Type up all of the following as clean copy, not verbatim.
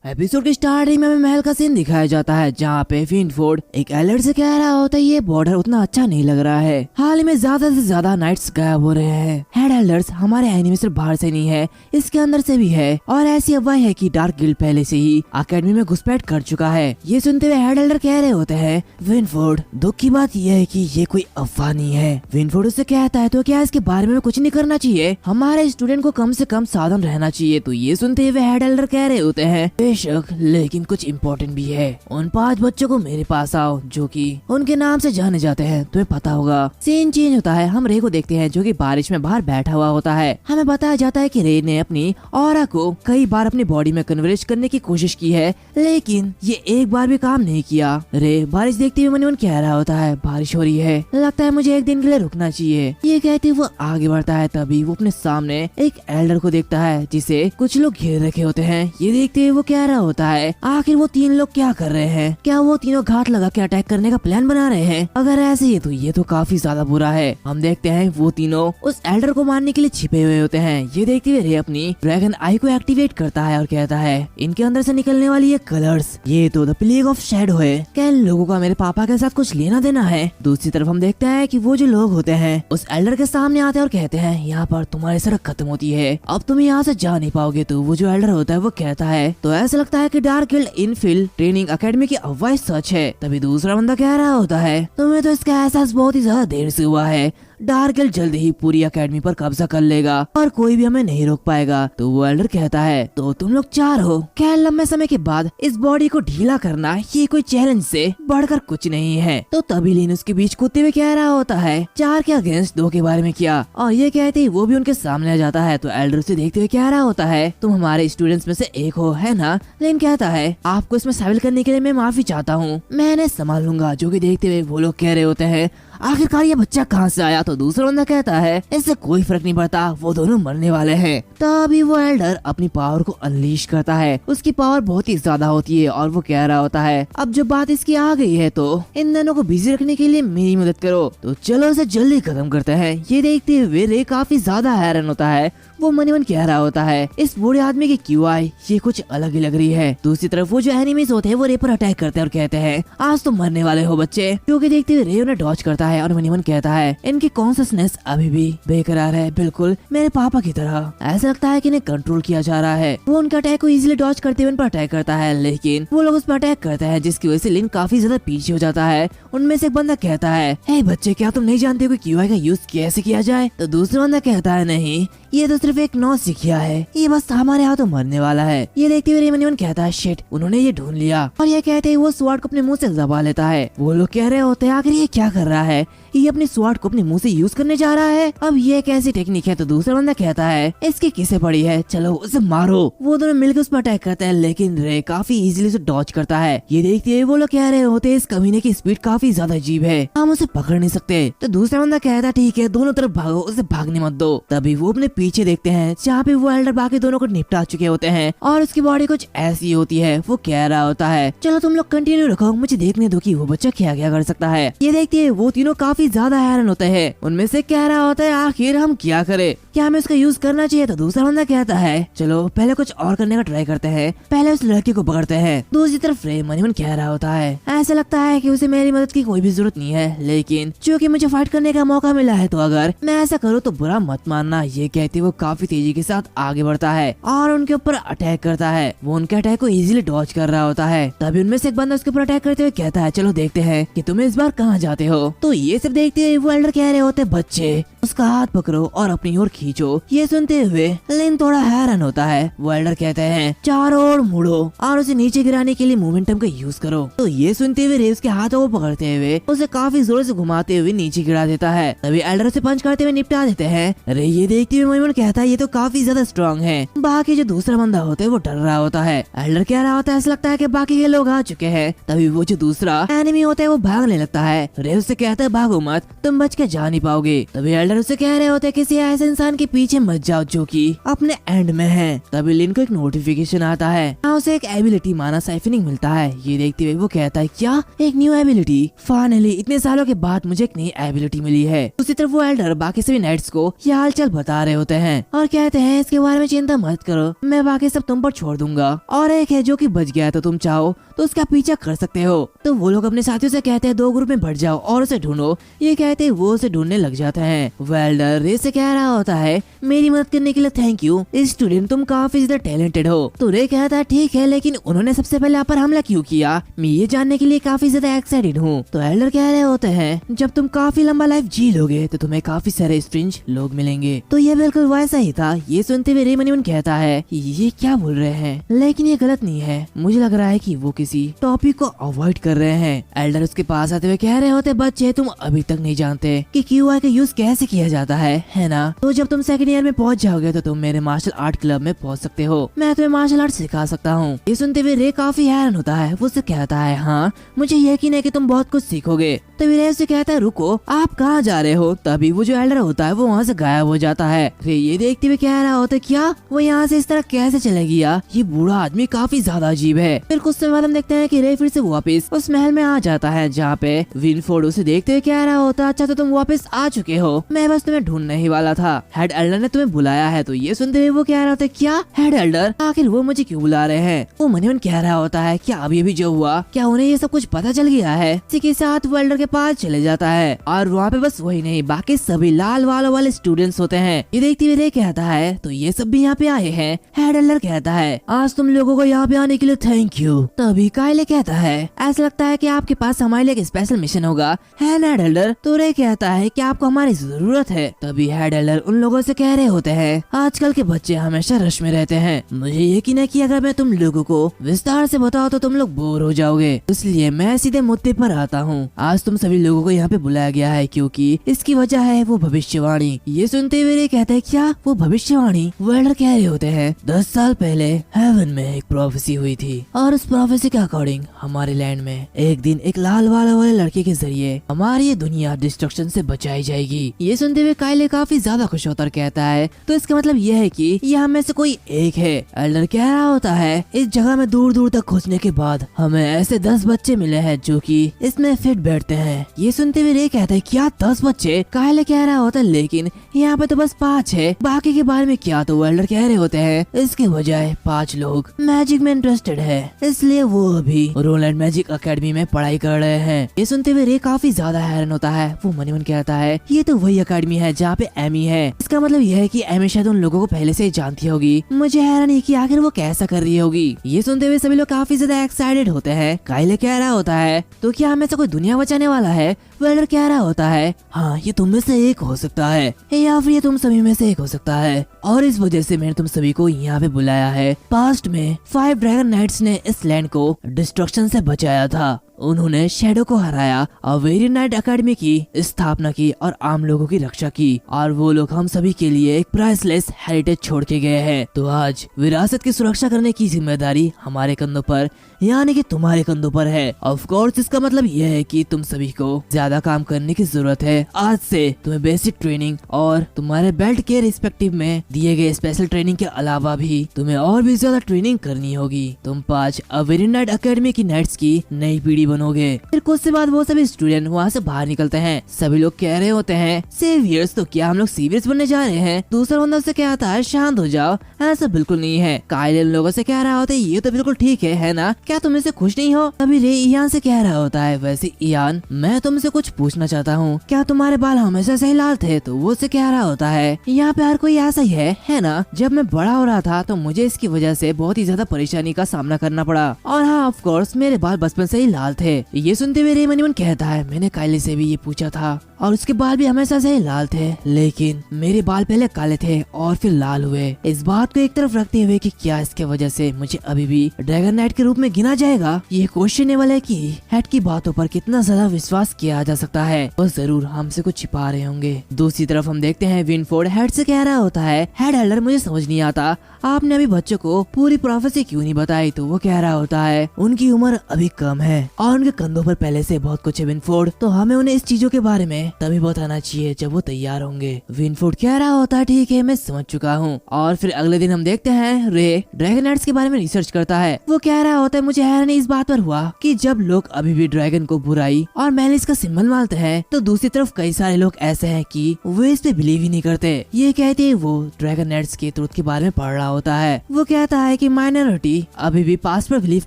Episode की starting में हमें महल का सीन दिखाया जाता है जहाँ पे विनफोर्ड एक एलर्ट से कह रहा होता है ये बॉर्डर उतना अच्छा नहीं लग रहा है। हाल ही में ज्यादा से ज्यादा नाइट्स गायब हो रहे हैं। हेड एल्डर्स हमारे एनिमी सिर्फ बाहर से नहीं है, इसके अंदर से भी है। और ऐसी अफवाह है कि डार्क गिल्ड पहले से ही अकेडमी में घुसपैठ कर चुका है। ये सुनते हुए हेड एल्डर कह रहे होते हैं विनफोर्ड दुख की बात यह है कि ये कोई अफवाह नहीं है। विनफोर्ड उससे कहता है तो क्या इसके बारे में कुछ नहीं करना चाहिए, हमारे स्टूडेंट को कम से कम सावधान रहना चाहिए। तो ये सुनते हुए हेड एल्डर कह रहे होते हैं बेशक, लेकिन कुछ इम्पोर्टेंट भी है। उन 5 बच्चों को मेरे पास आओ जो कि उनके नाम से जाने जाते हैं, तुम्हें पता होगा। सीन चेंज होता है, हम रे को देखते हैं जो कि बारिश में बाहर बैठा हुआ होता है। हमें बताया जाता है कि रे ने अपनी ऑरा को कई बार अपनी बॉडी में कन्वर्ट करने की कोशिश की है, लेकिन ये एक बार भी काम नहीं किया। रे बारिश देखते हुए मन मन कह रहा होता है बारिश हो रही है, लगता है मुझे एक दिन के लिए रुकना चाहिए। ये कहते वो आगे बढ़ता है, तभी वो अपने सामने एक एल्डर को देखता है जिसे कुछ लोग घेर रखे होते हैं। ये देखते हुए वो कह रहा होता है आखिर वो 3 लोग क्या कर रहे हैं, क्या वो तीनों घाट लगा के अटैक करने का प्लान बना रहे हैं? अगर ऐसे ही तो ये तो काफी ज्यादा बुरा है। हम देखते हैं वो तीनों उस एल्डर को मारने के लिए छिपे हुए होते हैं। ये देखते हुए रे अपनी ड्रैगन आई को एक्टिवेट करता है और कहता है इनके अंदर से निकलने वाली ये कलर्स, ये तो द प्लेग ऑफ शैडो है। क्या इन लोगों का मेरे पापा के साथ कुछ लेना देना है? दूसरी तरफ हम देखते हैं कि वो जो लोग होते हैं उस एल्डर के सामने आते हैं और कहते हैं यहाँ पर तुम्हारी सड़क खत्म होती है, अब तुम यहाँ से जा नहीं पाओगे। तो वो जो एल्डर होता है वो कहता है तो ऐसा लगता है कि dark guild infill training academy की अफवाह सच है। तभी दूसरा बंदा कह रहा होता है तुम्हें तो इसका एहसास बहुत ही ज्यादा देर से हुआ है, डार्क गिल्ड जल्द ही पूरी एकेडमी पर कब्जा कर लेगा और कोई भी हमें नहीं रोक पाएगा। तो वो एल्डर कहता है तो तुम लोग 4 हो, क्या लंबे समय के बाद इस बॉडी को ढीला करना ये कोई चैलेंज से बढ़कर कुछ नहीं है? तो तभी लीन उसके बीच कूदते हुए कह रहा होता है 4 के अगेंस्ट 2 के बारे में क्या? और ये कहते ही वो भी उनके सामने आ जाता है। तो एल्डर उसे देखते हुए कह रहा होता है तुम हमारे स्टूडेंट्स में से एक हो, है ना? लीन कहता है आपको इसमें शामिल करने के लिए मैं माफी चाहता हूँ, मैं इन्हें संभाल लूंगा। जो कि देखते हुए वो लोग कह रहे होते हैं आखिरकार ये बच्चा कहाँ से आया? तो दूसरा बंदा कहता है इससे कोई फर्क नहीं पड़ता, वो दोनों मरने वाले हैं। तभी वो एल्डर अपनी पावर को अनलीश करता है, उसकी पावर बहुत ही ज्यादा होती है और वो कह रहा होता है अब जो बात इसकी आ गई है तो इन दोनों को बिजी रखने के लिए मेरी मदद करो। तो चलो इसे जल्दी खत्म करते हैं। ये देखते हुए रे काफी ज्यादा हैरान होता है, वो मन ही मन कह रहा होता है इस बूढ़े आदमी की QI ये कुछ अलग ही लग रही है। दूसरी तरफ वो जो एनिमीज होते हैं वो रे पर अटैक करते हैं और कहते हैं आज तो मरने वाले हो बच्चे। क्योंकि देखते हुए रे उन्हें डॉज करता है और मन ही मन कहता है इनकी कॉन्शियसनेस अभी भी बेकरार है, बिल्कुल मेरे पापा की तरह। ऐसा लगता है कि इन्हें कंट्रोल किया जा रहा है। वो उनके अटैक को इजीली डॉज करते हुए उन पर अटैक करता है, लेकिन वो लोग उस पर अटैक करते हैं जिसकी वजह से लिन काफी ज्यादा पीछे हो जाता है। उनमें से एक बंदा कहता है हे बच्चे क्या तुम नहीं जानते कि QI का यूज कैसे किया जाए? तो दूसरा बंदा कहता है नहीं, ये तो सिर्फ एक नौ सीखिया है, ये बस हमारे हाथों मरने वाला है। ये देखते हुए रेमन कहता है शिट उन्होंने ये ढूंढ लिया। और ये कहते ही वो स्वॉर्ड को अपने मुंह से दबा लेता है। वो लोग कह रहे होते हैं आखिर ये क्या कर रहा है, ये अपनी स्वॉर्ड को अपने मुंह से यूज करने जा रहा है, अब ये कैसी टेक्निक है? तो दूसरा बंदा कहता है इसकी किसे पड़ी है, चलो उसे मारो। वो दोनों मिलकर उस पर अटैक करते हैं, लेकिन रे काफी इजीली उसे डॉज करता है। ये देखते हुए वो लोग कह रहे होते हैं इस कमीने की स्पीड काफी ज्यादा अजीब है, हम उसे पकड़ नहीं सकते। तो दूसरा बंदा कहता है ठीक है दोनों तरफ भागो, उसे भागने मत दो। तभी वो अपने पीछे देखते हैं जहाँ पे वो एल्डर बाकी दोनों को निपटा चुके होते हैं और उसकी बॉडी कुछ ऐसी होती है। वो कह रहा होता है चलो तुम लोग कंटिन्यू रखो, मुझे देखने दो कि वो बच्चा क्या क्या कर सकता है। ये देखते हैं वो तीनों काफी ज्यादा हैरान होते हैं। उनमें से कह रहा होता है आखिर हम क्या करें, क्या हमें उसका यूज करना चाहिए? तो दूसरा बंदा कहता है चलो पहले कुछ और करने का ट्राई करते हैं, पहले उस लड़की को पकड़ते हैं। दूसरी तरफ रे मन ही मन कह रहा होता है ऐसा लगता है कि उसे मेरी मदद की कोई भी जरूरत नहीं है, लेकिन चूंकि मुझे फाइट करने का मौका मिला है तो अगर मैं ऐसा करूँ तो बुरा मत मानना। ये कहते वो काफी तेजी के साथ आगे बढ़ता है और उनके ऊपर अटैक करता है। वो उनके अटैक को इजीली डॉज कर रहा होता है। तभी उनमें से एक बंदा उसके ऊपर अटैक करते हुए कहता है चलो देखते हैं कि तुम इस बार कहाँ जाते हो। तो ये सब देखते हुए वो एल्डर कह रहे होते बच्चे उसका हाथ पकड़ो और अपनी ओर खींचो। ये सुनते हुए लिन थोड़ा हैरान होता है। वो एल्डर कहते हैं चारों ओर मुड़ो और उसे नीचे गिराने के लिए मोमेंटम का यूज करो। तो ये सुनते हुए रे उसके हाथों को पकड़ते हुए उसे काफी जोर से घुमाते हुए नीचे गिरा देता है। तभी एल्डर उसे पंच करते हुए निपटा देते हैं। रे ये देखते हुए मोइमन कहता है ये तो काफी ज्यादा स्ट्रॉन्ग है। बाकी जो दूसरा बंदा होता है वो डर रहा होता है। एल्डर कह रहा होता है ऐसा लगता है कि बाकी के लोग आ चुके हैं। तभी वो जो दूसरा एनिमी होता है वो भागने लगता है। रे उससे कहता है भागो मत, तुम बच के जा नहीं पाओगे। तभी एल्डर उसे कह रहे होते हैं किसी ऐसे इंसान के पीछे मत जाओ जो कि अपने एंड में है। तभी लिन को एक नोटिफिकेशन आता है, उसे एक एबिलिटी माना साइफनिंग मिलता है। ये देखते हुए वो कहता है क्या एक न्यू एबिलिटी, फाइनली इतने सालों के बाद मुझे एक नई एबिलिटी मिली है। उसी तरफ वो एल्डर बाकी सभी नाइट्स को ये हालचाल बता रहे होते होते हैं और कहते हैं इसके बारे में चिंता मत करो, मैं बाकी सब तुम पर छोड़ दूंगा। और एक है जो कि बच गया है तो तुम चाहो तो उसका पीछा कर सकते हो। तो वो लोग अपने साथियों से कहते हैं 2 ग्रुप में बढ़ जाओ और उसे ढूंढो। ये कहते हैं वो उसे ढूंढने लग जाते हैं। वेल्डर रे से कह रहा होता है मेरी मदद करने के लिए थैंक यू स्टूडेंट, तुम काफी ज्यादा टैलेंटेड हो। तो रे कहता है ठीक है, लेकिन उन्होंने सबसे पहले आप पर हमला क्यों किया, मैं ये जानने के लिए काफी ज्यादा एक्साइटेड हूँ। तो एल्डर कह रहे होते हैं जब तुम काफी लंबा लाइफ जी लोगे तो तुम्हें काफी सारे स्ट्रेंज लोग मिलेंगे। तो ये बिल्कुल वैसा ही था। ये सुनते हुए रे मनीमन कहता है ये क्या बोल रहे हैं, लेकिन ये गलत नहीं है, मुझे लग रहा है कि वो किसी टॉपिक को अवॉइड कर रहे हैं। एल्डर उसके पास आते हुए कह रहे होते बच्चे तुम अभी तक नहीं जानते कि QI का यूज कैसे किया जाता है ना। तो जब तुम सेकंड ईयर में पहुंच जाओगे तो तुम मेरे मार्शल आर्ट क्लब में पहुंच सकते हो, मैं तुम्हें मार्शल आर्ट सिखा सकता हूँ। ये सुनते हुए रे काफी हैरान होता है। वो उससे कहता है हाँ मुझे यकीन है कि तुम बहुत कुछ सीखोगे। तो रे उससे कहता है रुको आप कहाँ जा रहे हो। तभी वो जो एल्डर होता है वो वहाँ से गायब हो जाता है। रे ये देखते हुए कह रहा होता है क्या वो यहाँ से इस तरह कैसे चले गया, ये बूढ़ा आदमी काफी ज्यादा अजीब है। फिर कुछ समय बाद हम देखते हैं कि रे फिर से वापस उस महल में आ जाता है जहाँ पे विनफोर्ड उसे देखते हुए कह रहा होता अच्छा तो तुम वापस आ चुके हो, मैं बस तुम्हें ढूंढने ही वाला था, हेड एल्डर ने तुम्हें बुलाया है। तो ये सुनते हुए वो कह रहा होता है क्या हेड एल्डर, आखिर वो मुझे क्यों बुला रहे हैं। वो मनीमन कह रहा होता है क्या अभी जो हुआ क्या उन्हें ये सब कुछ पता चल गया है। इसी के साथ वो एल्डर के पास चले जाता है और वहाँ पे बस वही नहीं बाकी सभी लाल वालों वाले स्टूडेंट्स होते हैं। ये देखते हुए रे कहता है तो ये सब भी यहाँ पे आए हैं। हेड एल्डर कहता है आज तुम लोगों को यहाँ पे आने के लिए थैंक यू। तभी काइले कहता है ऐसा लगता है कि आपके पास हमारे लिए एक स्पेशल मिशन होगा है ना हेड एल्डर। तो रे कहता है कि आपको हमारी जरूरत है। तभी हेड एल्डर उन लोगों से कह रहे होते हैं आजकल के बच्चे हमेशा रश में रहते हैं, मुझे यकीन है कि अगर मैं तुम लोगों को विस्तार से बताऊं तो तुम लोग बोर हो जाओगे, इसलिए मैं सीधे मुद्दे पर आता हूँ। आज तुम सभी लोगों को यहाँ पे बुलाया गया है क्योंकि इसकी वजह है वो भविष्यवाणी। ये सुनते हुए रे कहते हैं क्या वो भविष्यवाणी। वो एल्डर कह रहे होते हैं 10 साल पहले हेवन में एक प्रोफेसी हुई थी और उस प्रोफेसी के अकॉर्डिंग हमारे लैंड में एक दिन एक लाल वाले लड़के के जरिए हमारी ये दुनिया डिस्ट्रक्शन से बचाई जाएगी। ये सुनते हुए काइले काफी ज्यादा खुश होकर कहता है तो इसका मतलब यह है कि ये हम में से कोई एक है। एल्डर कह रहा होता है इस जगह में दूर दूर तक खोजने के बाद हमें ऐसे 10 बच्चे मिले हैं जो कि इसमें फिट बैठते हैं। ये सुनते हुए रे कहता है क्या 10 बच्चे। काइले कह रहा होता है लेकिन यहाँ पे तो बस 5 है, बाकी के बारे में क्या। तो एल्डर कह रहे होते हैं इसके बजाय 5 लोग मैजिक में इंटरेस्टेड है, इसलिए वो अभी रोलैंड मैजिक अकेडमी में पढ़ाई कर रहे हैं। ये सुनते हुए रे काफी ज्यादा हैरान होता है। वो मनी मन कहता है ये तो वही अकेडमी है जहाँ पे एमी है, इसका मतलब यह है कि एमी शायद उन लोगों को पहले से ही जानती होगी। मुझे हैरान है कि आखिर वो कैसा कर रही होगी। ये सुनते हुए सभी लोग काफी ज्यादा एक्साइटेड होते हैं। काइले कह रहा होता है तो क्या हमें से कोई दुनिया बचाने वाला है। वेल्डर कह रहा होता है हाँ ये तुम में से एक हो सकता है या फिर ये तुम सभी में से एक हो सकता है और इस वजह से मैंने तुम सभी को यहाँ पे बुलाया है। पास्ट में 5 ड्रैगन नाइट्स ने इस लैंड को डिस्ट्रक्शन से बचाया था, उन्होंने शैडो को हराया और वेरी नाइट अकेडमी की स्थापना की और आम लोगों की रक्षा की और वो लोग हम सभी के लिए एक प्राइसलेस हेरिटेज छोड़ के गए हैं। तो आज विरासत की सुरक्षा करने की जिम्मेदारी हमारे कंधों पर यानी कि तुम्हारे कंधों पर है। ऑफ कोर्स इसका मतलब यह है कि तुम सभी को ज्यादा काम करने की जरूरत है। आज से तुम्हें बेसिक ट्रेनिंग और तुम्हारे बेल्ट के रिस्पेक्टिव में दिए गए स्पेशल ट्रेनिंग के अलावा भी तुम्हें और भी ज्यादा ट्रेनिंग करनी होगी। तुम 5 वेरी नाइट अकेडमी की नाइट्स की नई पीढ़ी बनोगे। फिर कुछ से बाद वो सभी स्टूडेंट वहाँ से बाहर निकलते हैं। सभी लोग कह रहे होते हैं सेवियर्स, तो क्या हम लोग सीवियर्स बनने जा रहे हैं। दूसरा बंदा से कहता है शांत हो जाओ, ऐसा बिल्कुल नहीं है। काइल लोगों से कह रहा होता है ये तो बिल्कुल ठीक है ना, क्या तुम इससे खुश नहीं हो। तभी रे इयान से कह रहा होता है वैसे इयान मैं तुमसे कुछ पूछना चाहता हूँ, क्या तुम्हारे बाल हमेशा से ही लाल थे। तो वो से कह रहा होता है यहाँ पे हर कोई ऐसा ही है ना। जब मैं बड़ा हो रहा था तो मुझे इसकी वजह से बहुत ही ज्यादा परेशानी का सामना करना पड़ा और हाँ ऑफ कोर्स मेरे बाल बचपन से ही लाल थे। ये सुनते हुए रे मनीमन कहता है मैंने काइले से भी ये पूछा था और उसके बाल भी हमेशा से ही लाल थे, लेकिन मेरे बाल पहले काले थे और फिर लाल हुए। इस बात को एक तरफ रखते हुए कि क्या इसके वजह से मुझे अभी भी ड्रैगन नाइट के रूप में गिना जाएगा, ये क्वेश्चनेबल है कि हेड की बातों पर कितना ज्यादा विश्वास किया जा सकता है। वो जरूर हमसे कुछ छिपा रहे होंगे। दूसरी तरफ हम देखते हैं विनफोर्ड हेड से कह रहा होता है हेड एल्डर मुझे समझ नहीं आता आपने अभी बच्चों को पूरी प्रोफेसी क्यों नहीं बताई। तो वो कह रहा होता है उनकी उम्र अभी कम है और उनके कंधों पर पहले से बहुत कुछ है विनफोर्ड, तो हमें उन्हें इस चीजों के बारे में तभी बताना चाहिए जब वो तैयार होंगे। विनफोर्ड कह रहा होता है ठीक है मैं समझ चुका हूँ। और फिर अगले दिन हम देखते हैं रे ड्रैगन नाइट्स के बारे में रिसर्च करता है। वो कह रहा होता है मुझे हैरानी इस बात पर हुआ कि जब लोग अभी भी ड्रैगन को बुराई और मैलिस का सिंबल मानते हैं तो दूसरी तरफ कई सारे लोग ऐसे हैं कि वो इस पे बिलीव ही नहीं करते। ये कहते ही वो ड्रैगन नाइट्स के ट्रुथ के बारे में पढ़ रहा होता है। वो कहता है कि माइनॉरिटी अभी भी पास्ट पर बिलीव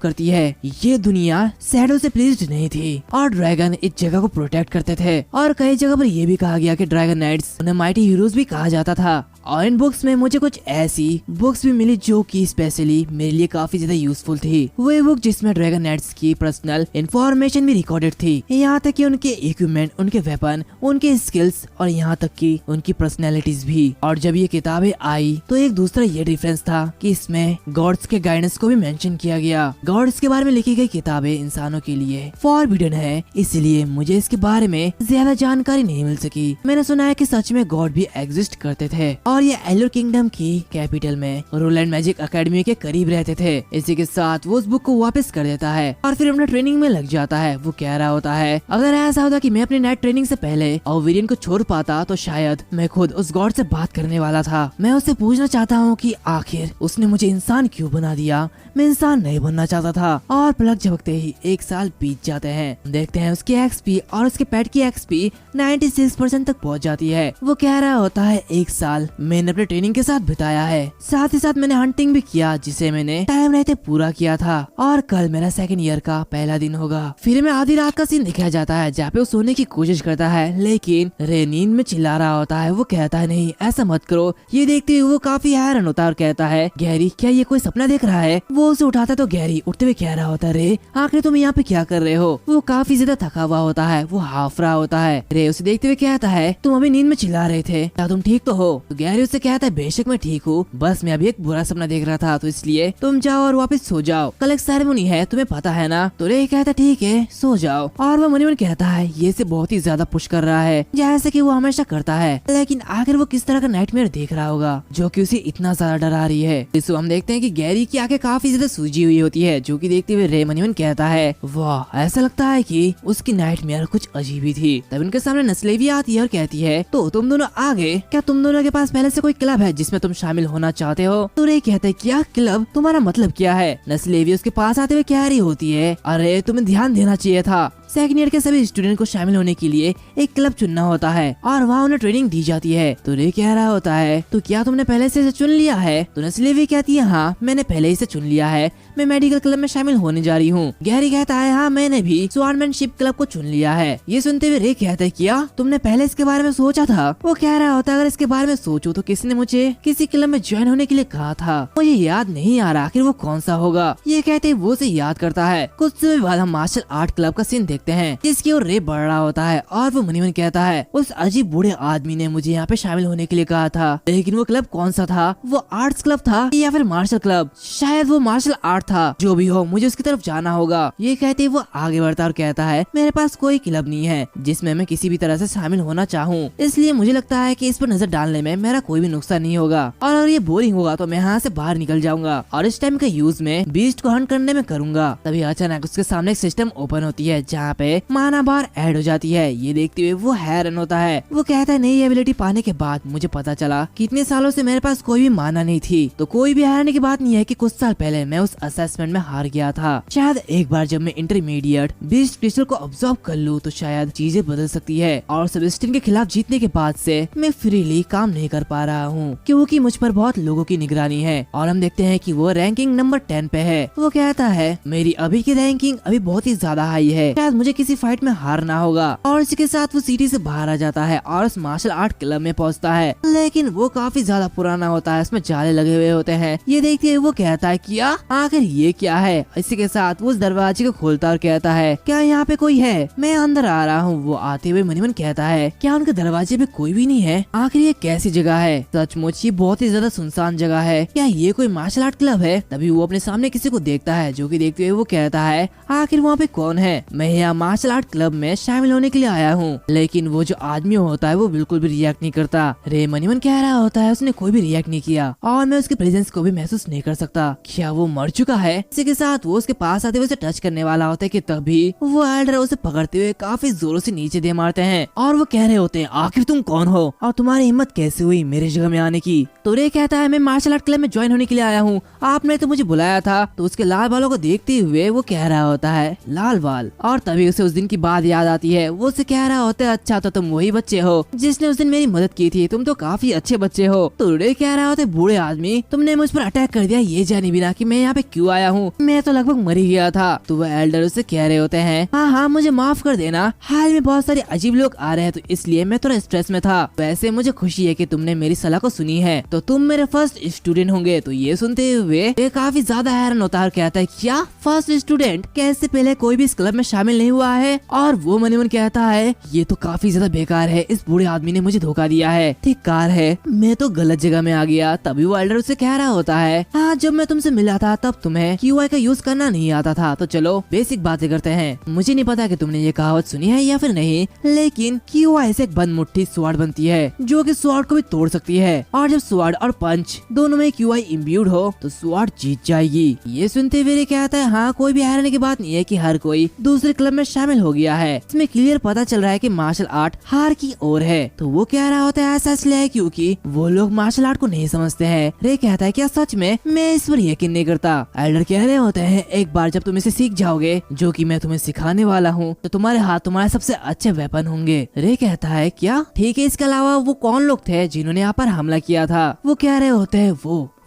करती है। ये दुनिया शैडो से प्लीज्ड नहीं थी और ड्रैगन इस जगह को प्रोटेक्ट करते थे और कई जगह पर यह भी कहा गया कि ड्रैगन नाइट्स उन्हें माइटी हीरोज भी कहा जाता था। और इन बुक्स में मुझे कुछ ऐसी बुक्स भी मिली जो कि स्पेशली मेरे लिए काफी ज्यादा यूजफुल थी। वो बुक जिसमें ड्रैगन नाइट्स की पर्सनल इंफॉर्मेशन भी रिकॉर्डेड थी, यहाँ तक कि उनके इक्विपमेंट, उनके वेपन, उनके स्किल्स और यहाँ तक कि उनकी पर्सनैलिटीज भी। और जब ये किताबें आई तो एक दूसरा ये डिफरेंस था कि इसमें गॉड्स के गाइडेंस को भी मेंशन किया गया। गॉड्स के बारे में लिखी गई किताबें इंसानों के लिए फॉरबिडन है, इसलिए मुझे इसके बारे में ज्यादा जानकारी नहीं मिल सकी। मैंने सुना है कि सच में गॉड भी एग्जिस्ट करते थे और ये एलोर किंगडम की कैपिटल में रोलैंड मैजिक एकेडमी के करीब रहते थे। इसी के साथ वो उस बुक को वापस कर देता है और फिर अपना ट्रेनिंग में लग जाता है। वो कह रहा होता है अगर ऐसा होता कि मैं अपनी नाइट ट्रेनिंग से पहले ओवेरियन को छोड़ पाता तो शायद मैं खुद उस गॉड से बात करने वाला था। मैं उससे पूछना चाहता हूँ कि आखिर उसने मुझे इंसान क्यों बना दिया। मैं इंसान नहीं बनना चाहता था। और पलक झपकते ही 1 साल बीत जाते हैं। देखते हैं उसकी एक्सपी और उसके पेट की एक्सपी 96% तक पहुँच जाती है। वो कह रहा होता है 1 साल मैंने अपने ट्रेनिंग के साथ बिताया है, साथ ही साथ मैंने हंटिंग भी किया जिसे मैंने टाइम रहते पूरा किया था और कल मेरा 2nd ईयर का पहला दिन होगा। फिर में आधी रात का सीन दिखाया जाता है जहाँ पे वो सोने की कोशिश करता है लेकिन रे नींद में चिल्ला रहा होता है। वो कहता है नहीं ऐसा मत करो। ये देखते हुए वो काफी हैरान होता है और कहता है गैरी क्या ये कोई सपना देख रहा है। वो उसे उठाता है तो गैरी उठते हुए कह रहा होता है रे आखिर तुम यहाँ पे क्या कर रहे हो। वो काफी ज्यादा थका हुआ होता है, वो हाफ रहा होता है। रे उसे देखते हुए कहता है तुम अभी नींद में चिल्ला रहे थे, क्या तुम ठीक तो हो। तो गैरी उससे कहता है बेशक मैं ठीक हूँ, बस मैं अभी एक बुरा सपना देख रहा था तो इसलिए तुम जाओ और वापस सो जाओ, कल एक सेरेमनी है तुम्हें पता है ना। तो रे कहता ठीक है सो जाओ। और वो मन कहता है ये से बहुत ही ज्यादा पुश कर रहा है जैसे कि वो हमेशा करता है, लेकिन आखिर वो किस तरह का नाइटमेयर देख रहा होगा जो कि उसे इतना ज्यादा डरा रही है। इस हम देखते हैं कि गैरी की आंखें काफी ज्यादा सूजी हुई होती है जो कि देखते हुए रे मन कहता है वाह ऐसा लगता है कि उसकी नाइटमेयर कुछ अजीब ही थी। तब उनके सामने नस्ले भी आती है और कहती है तो तुम दोनों आगे, क्या तुम दोनों के पास पहले से कोई क्लब है जिसमें तुम शामिल होना चाहते हो। तो रे कहते हैं क्या क्लब, तुम्हारा मतलब क्या है। नस्लेवी उसके पास आते हुए कह रही होती है अरे तुम्हें ध्यान देना चाहिए था, 2nd ईयर के सभी स्टूडेंट को शामिल होने के लिए एक क्लब चुनना होता है और वहाँ उन्हें ट्रेनिंग दी जाती है। तो रे कह रहा होता है तो क्या तुमने पहले से इसे चुन लिया है। तो नस्लेवी कहती है हाँ मैंने पहले ही से चुन लिया है, मैं मेडिकल क्लब में शामिल होने जा रही हूँ। गैरी कहता है हाँ मैंने भी स्वॉर्डमैनशिप क्लब को चुन लिया है। ये सुनते हुए रे कहता है क्या तुमने पहले इसके बारे में सोचा था। वो कह रहा होता है अगर इसके बारे में सोचो तो किसने मुझे किसी क्लब में ज्वाइन होने के लिए कहा था, मुझे याद नहीं आ रहा आखिर वो कौन सा होगा। ये कहते वो उसे याद करता है। कुछ समय बाद हम मार्शल आर्ट क्लब का सीन देखते हैं जिसकी ओर रे बढ़ रहा होता है और वो मन कहता है उस अजीब बूढ़े आदमी ने मुझे यहाँ पे शामिल होने के लिए कहा था, लेकिन वो क्लब कौन सा था, वो आर्ट्स क्लब था या फिर मार्शल क्लब। शायद वो मार्शल आर्ट था, जो भी हो मुझे उसकी तरफ जाना होगा। ये कहते वो आगे बढ़ता और कहता है मेरे पास कोई क्लब नहीं है जिसमें मैं किसी भी तरह से शामिल होना चाहूँ, इसलिए मुझे लगता है कि इस पर नजर डालने में मेरा कोई भी नुकसान नहीं होगा और अगर ये बोरिंग होगा तो मैं यहाँ से बाहर निकल जाऊंगा और इस टाइम का यूज में बीस्ट को हंट करने में करूंगा। तभी अचानक उसके सामने एक सिस्टम ओपन होती है जहाँ पे माना बार ऐड हो जाती है। ये देखते हुए वो हैरान होता है। वो कहता है नई एबिलिटी पाने के बाद मुझे पता चला कि इतने सालों से मेरे पास कोई भी माना नहीं थी, तो कोई भी हारने की बात नहीं है कि कुछ साल पहले मैं उस असेसमेंट में हार गया था। शायद एक बार जब मैं इंटरमीडिएट बीस्ट क्रिस्टल को ऑब्जर्व कर लूँ तो शायद चीजें बदल सकती है और सेबेस्टियन के खिलाफ जीतने के बाद से मैं फ्रीली काम नहीं कर पा रहा हूँ क्योंकि मुझ पर बहुत लोगों की निगरानी है। और हम देखते हैं कि वो रैंकिंग नंबर 10 पे है। वो कहता है मेरी अभी की रैंकिंग अभी बहुत ही ज्यादा हाई है, शायद मुझे किसी फाइट में हारना होगा। और इसी के साथ वो सिटी से बाहर आ जाता है और उस मार्शल आर्ट क्लब में पहुंचता है, लेकिन वो काफी ज्यादा पुराना होता है, इसमें जाले लगे हुए होते हैं। ये देखते हुए वो कहता है क्या आखिर ये क्या है। इसी के साथ वो उस दरवाजे को खोलता और कहता है क्या यहाँ पे कोई है, मैं अंदर आ रहा हूँ। वो आते हुए मन कहता है क्या उनके दरवाजे पे कोई भी नहीं है, आखिर ये कैसी जगह है। सचमुच ये बहुत ही ज्यादा सुनसान जगह है, क्या ये कोई मार्शल आर्ट क्लब है। तभी वो अपने सामने किसी को देखता है जो कि देखते हुए वो कहता है आखिर वहाँ पे कौन है, मैं यहाँ मार्शल आर्ट क्लब में शामिल होने के लिए आया हूँ। लेकिन वो जो आदमी होता है वो बिल्कुल भी रिएक्ट नहीं करता। रे मनीमन कह रहा होता है उसने कोई भी रिएक्ट नहीं किया और मैं उसके प्रेजेंस को भी महसूस नहीं कर सकता। क्या वो मर चुका है? इसी के साथ वो उसके पास आते हुए उसे टच करने वाला होता है कि तभी वो एल्डर उसे पकड़ते हुए काफी जोरों से नीचे दे मारते हैं और वो कह रहे होते हैं आखिर तुम कौन हो और तुम्हारी हिम्मत कैसे हुई मेरी जगह में आने की? तो रे कहता है मैं मार्शल आर्ट क्लब में ज्वाइन होने के लिए आया हूँ, आपने तो मुझे बुलाया था। तो उसके लाल बालों को देखते हुए वो कह रहा होता है लाल बाल, और तभी उसे उस दिन की बात याद आती है। वो उसे कह रहा होता है अच्छा तो तुम वही बच्चे हो जिसने उस दिन मेरी मदद की थी, तुम तो काफी अच्छे बच्चे हो। तो रे कह रहा होता है बूढ़े आदमी तुमने मुझ पर अटैक कर दिया ये जाने बिना कि मैं यहाँ पे क्यों आया हूँ, मैं तो लगभग मर ही गया था। तो वह एल्डर उसे कह रहे होते हैं हाँ हाँ मुझे माफ कर देना, हाल में बहुत सारे अजीब लोग आ रहे हैं तो इसलिए मैं थोड़ा स्ट्रेस में था। वैसे मुझे खुशी है कि तुमने मेरी सलाह को सुनी है, तो तुम मेरे फर्स्ट स्टूडेंट होंगे। तो ये सुनते हुए ये काफी ज्यादा हैरान होता है और कहता है क्या फर्स्ट स्टूडेंट? क्या इससे पहले कोई भी इस क्लब में शामिल नहीं हुआ है? और वो मन ही मन कहता है ये तो काफी ज्यादा बेकार है, इस बूढ़े आदमी ने मुझे धोखा दिया है, ठीक कार है, मैं तो गलत जगह में आ गया। तभी वो एल्डर उसे कह रहा होता है हाँ जब मैं तुमसे मिला था तब तुम्हें QI का यूज करना नहीं आता था, तो चलो बेसिक बातें करते हैं। मुझे नहीं पता कि तुमने ये कहावत सुनी है या फिर नहीं, लेकिन QI से एक बंद मुट्ठी स्वॉर्ड बनती है जो कि स्वॉर्ड को भी तोड़ सकती है, और जब स्वॉर्ड और पंच दोनों में QI इम्ब्यूड हो तो स्वॉर्ड जीत जाएगी। ये सुनते हुए कहता है हाँ कोई भी हैरानी की बात नहीं है कि हर कोई दूसरे क्लब में शामिल हो गया है, इसमें क्लियर पता चल रहा है कि मार्शल आर्ट हार की ओर है। तो वो कह रहा होता है ऐसा इसलिए है क्योंकि वो लोग मार्शल आर्ट को नहीं समझते हैं। रे कहता है क्या सच में? मैं इस पर यकीन नहीं करता। एल्डर कह रहे होते हैं एक बार जब तुम इसे सीख जाओगे जो कि मैं तुम्हें सिखाने वाला हूँ तो तुम्हारे हाथ तुम्हारे सबसे अच्छे वेपन होंगे। रे कहता है क्या ठीक है, इसके अलावा वो कौन लोग थे जिन्होंने यहाँ पर हमला किया था? वो कह रहे होते हैं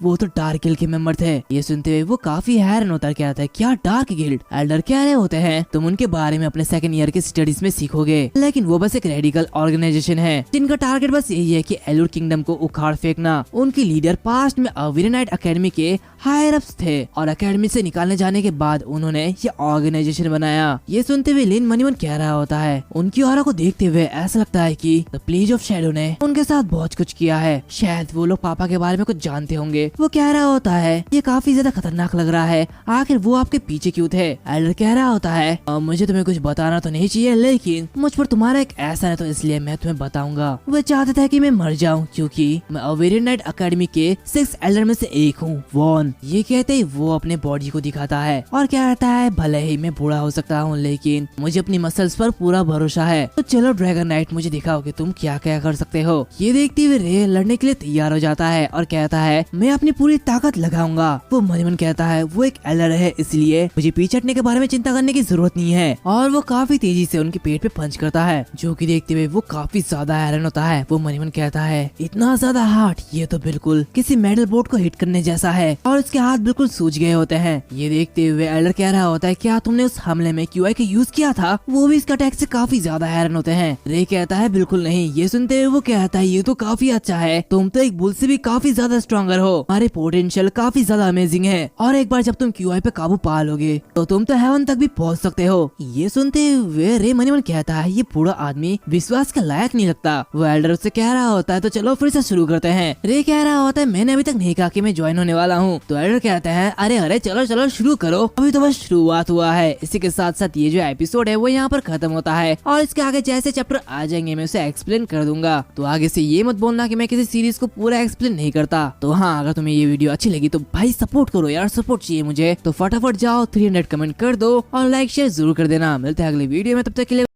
वो तो डार्क गिल्ड के मेंबर थे। ये सुनते हुए वो काफी हैरान होता है, कहता है क्या डार्क गिल्ड? एल्डर कह रहे होते हैं तुम उनके बारे में अपने सेकंड ईयर की स्टडीज में सीखोगे, लेकिन वो बस एक रेडिकल ऑर्गेनाइजेशन है जिनका टारगेट बस यही है कि एलुर किंगडम को उखाड़ फेंकना। उनकी लीडर पास्ट में अवीर नाइट अकेडमी के हायर अप्स थे और अकेडमी से निकालने जाने के बाद उन्होंने ये ऑर्गेनाइजेशन बनाया। ये सुनते हुए लिन मनीमन कह रहा होता है उनकी ऑरा को देखते हुए ऐसा लगता है कि द प्लीज ऑफ शैडो ने उनके साथ बहुत कुछ किया है, शायद वो लोग पापा के बारे में कुछ जानते होंगे। वो कह रहा होता है ये काफी ज्यादा खतरनाक लग रहा है, आखिर वो आपके पीछे क्यों थे? एल्डर कह रहा होता है मुझे तुम्हें कुछ बताना तो नहीं चाहिए, लेकिन मुझ पर तुम्हारा एक ऐसा है तो इसलिए मैं तुम्हें बताऊंगा। वो चाहते थे कि मैं मर जाऊं क्योंकि मैं अवेरियन नाइट अकेडमी के 6 एल्डर में से एक हूँ, वॉन। ये कहते ही वो अपने बॉडी को दिखाता है और कहता है भले ही मैं बूढ़ा हो सकता हूँ लेकिन मुझे अपनी मसल्स पर पूरा भरोसा है, तो चलो ड्रैगन नाइट मुझे दिखाओ कि तुम क्या क्या कर सकते हो। ये देखते हुए रे लड़ने के लिए तैयार हो जाता है और कहता है मैं अपनी पूरी ताकत लगाऊंगा। वो मन ही मन कहता है वो एक एल्डर है इसलिए मुझे पीछे हटने के बारे में चिंता करने की जरूरत नहीं है, और वो काफी तेजी से उनके पेट पे पंच करता है जो कि देखते हुए वो काफी ज्यादा हैरान होता है। वो मन ही मन कहता है इतना ज्यादा हार्ड, ये तो बिल्कुल किसी मेडल बोर्ड को हिट करने जैसा है, और उसके हाथ बिल्कुल सूज गए होते हैं। ये देखते हुए एल्डर कह रहा होता है क्या तुमने उस हमले में QI का यूज किया था? वो भी इसका अटैक से काफी ज्यादा हैरान होते हैं। रे कहता है बिल्कुल नहीं। ये सुनते हुए वो कहता है ये तो काफी अच्छा है, तुम तो एक बुल से भी काफी ज्यादा स्ट्रॉन्गर हो, हमारे पोटेंशियल काफी ज्यादा अमेजिंग है, और एक बार जब तुम QI पे काबू पा लोगे तो तुम तो हेवन तक भी पहुंच सकते हो। ये सुनते हुए रे मन ही मन कहता है ये बूढ़ा आदमी विश्वास के लायक नहीं लगता। वो एल्डर उससे कह रहा होता है तो चलो फिर से शुरू करते हैं। रे कह रहा होता है मैंने अभी तक नहीं कहा कि मैं ज्वाइन होने वाला हूँ। तो एल्डर कहता है अरे अरे चलो चलो शुरू करो, अभी तो बस शुरुआत हुआ है। इसी के साथ साथ ये जो एपिसोड है वो यहाँ पर खत्म होता है, और इसके आगे जैसे चैप्टर आ जाएंगे मैं उसे एक्सप्लेन कर दूंगा। तो आगे से ये मत बोलना कि मैं किसी सीरीज को पूरा एक्सप्लेन नहीं करता। तो हाँ अगर तुम्हें ये वीडियो अच्छी लगी तो भाई सपोर्ट करो यार, सपोर्ट चाहिए मुझे, तो फटाफट जाओ 300 कमेंट कर दो और लाइक शेयर जरूर कर देना। मिलते हैं अगले वीडियो में, तब तक के लिए